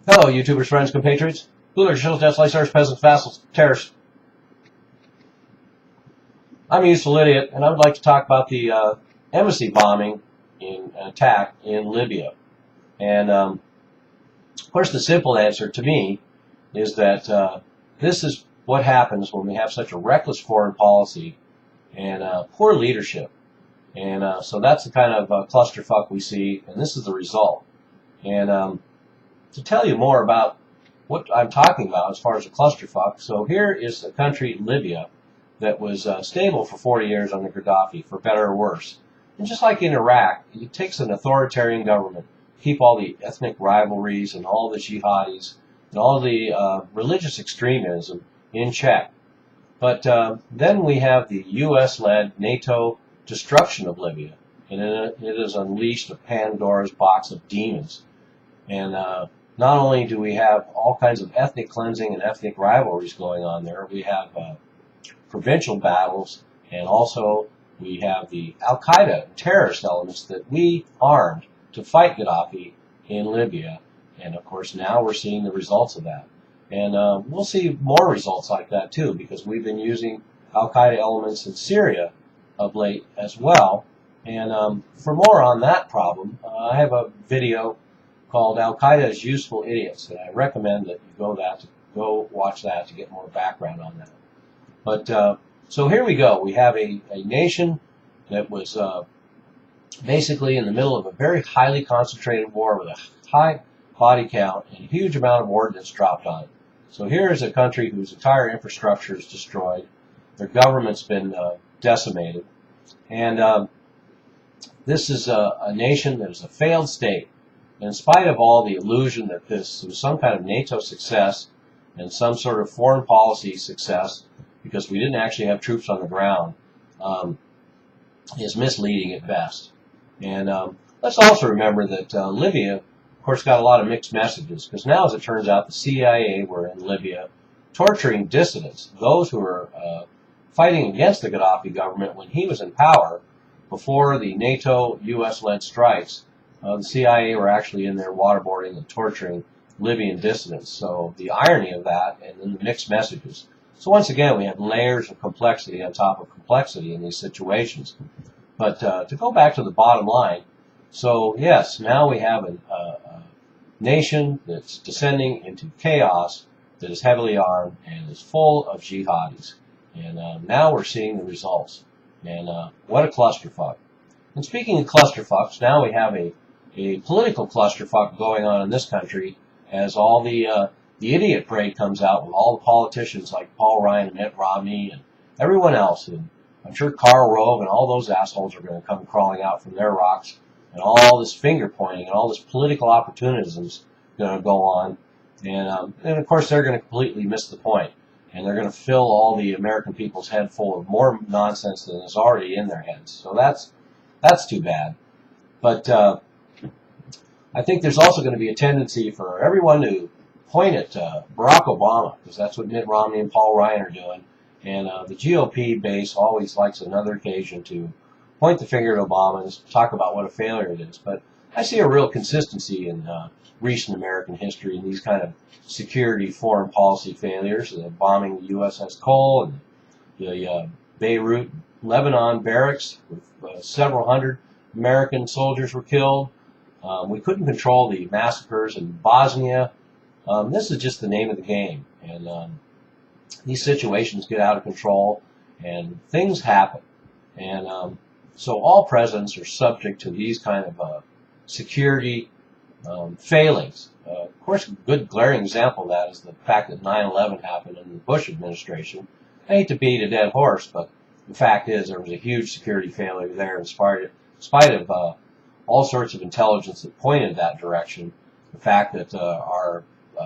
Hello, YouTubers, friends, compatriots, rulers, shills, deaths, lysars, peasants, vassals, terrorists. I'm a useful idiot, and I would like to talk about the embassy bombing attack in Libya. And, of course, the simple answer to me is that this is what happens when we have such a reckless foreign policy and poor leadership. And so that's the kind of clusterfuck we see, and this is the result. And to tell you more about what I'm talking about as far as a clusterfuck, so here is the country, Libya, that was stable for 40 years under Gaddafi, for better or worse. And just like in Iraq, it takes an authoritarian government to keep all the ethnic rivalries and all the jihadis and all the religious extremism in check. But then we have the U.S.-led NATO destruction of Libya, and it has unleashed a Pandora's box of demons. And not only do we have all kinds of ethnic cleansing and ethnic rivalries going on there, we have provincial battles, and also we have the Al-Qaeda terrorist elements that we armed to fight Gaddafi in Libya. And of course now we're seeing the results of that. And we'll see more results like that too, because we've been using Al-Qaeda elements in Syria of late as well. And for more on that problem, I have a video called Al-Qaeda's Useful Idiots, and I recommend that you go watch that to get more background on that. But so here we go. We have a nation that was basically in the middle of a very highly concentrated war with a high body count and a huge amount of ordnance dropped on it. So here is a country whose entire infrastructure is destroyed. Their government's been decimated. And this is a nation that is a failed state. In spite of all the illusion that this was some kind of NATO success and some sort of foreign policy success, because we didn't actually have troops on the ground, is misleading at best. And let's also remember that Libya, of course, got a lot of mixed messages, because now, as it turns out, the CIA were in Libya torturing dissidents, those who were fighting against the Gaddafi government when he was in power before the NATO U.S.-led strikes. The CIA were actually in there waterboarding and torturing Libyan dissidents. So the irony of that, and then the mixed messages. So once again, we have layers of complexity on top of complexity in these situations. But to go back to the bottom line, so yes, now we have a nation that's descending into chaos, that is heavily armed and is full of jihadis. And now we're seeing the results. And what a clusterfuck. And speaking of clusterfucks, now we have a political clusterfuck going on in this country as all the idiot parade comes out with all the politicians like Paul Ryan and Mitt Romney and everyone else. And I'm sure Karl Rove and all those assholes are going to come crawling out from their rocks, and all this finger pointing and all this political opportunism is going to go on. And of course they're going to completely miss the point. And they're going to fill all the American people's head full of more nonsense than is already in their heads. So that's too bad. But I think there's also going to be a tendency for everyone to point at Barack Obama, because that's what Mitt Romney and Paul Ryan are doing. And the GOP base always likes another occasion to point the finger at Obama and talk about what a failure it is. But I see a real consistency in recent American history in these kind of security foreign policy failures, bombing the USS Cole and the Beirut, Lebanon barracks with several hundred American soldiers were killed. We couldn't control the massacres in Bosnia. This is just the name of the game. And these situations get out of control, and things happen. And so all presidents are subject to these kind of security failings. Of course, a good glaring example of that is the fact that 9/11 happened in the Bush administration. I hate to beat a dead horse, but the fact is there was a huge security failure there in spite of all sorts of intelligence that pointed that direction. The fact that our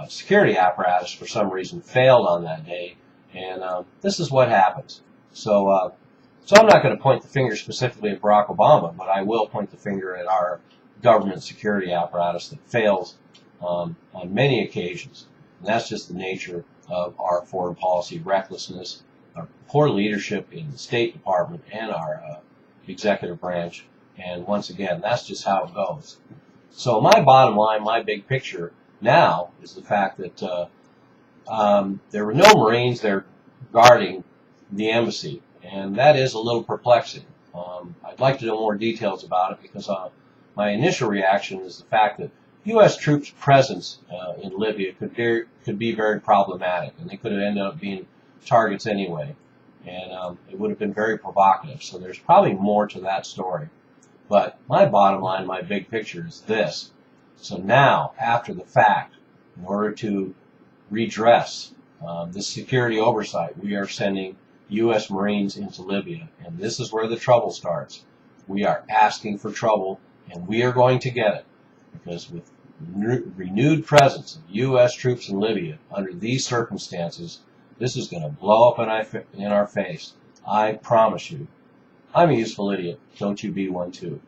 security apparatus for some reason failed on that day, and this is what happens. So I'm not going to point the finger specifically at Barack Obama, but I will point the finger at our government security apparatus that fails on many occasions. And that's just the nature of our foreign policy recklessness, our poor leadership in the State Department and our executive branch. And once again, that's just how it goes. So my bottom line, my big picture, now is the fact that there were no Marines there guarding the embassy, and that is a little perplexing. I'd like to know more details about it because my initial reaction is the fact that U.S. troops' presence in Libya could be very problematic, and they could have ended up being targets anyway, and it would have been very provocative. So there's probably more to that story. But my bottom line, my big picture is this. So now, after the fact, in order to redress this security oversight, we are sending U.S. Marines into Libya, and this is where the trouble starts. We are asking for trouble, and we are going to get it, because with renewed presence of U.S. troops in Libya under these circumstances, this is going to blow up in our face. I promise you. I'm a useful idiot. Don't you be one too.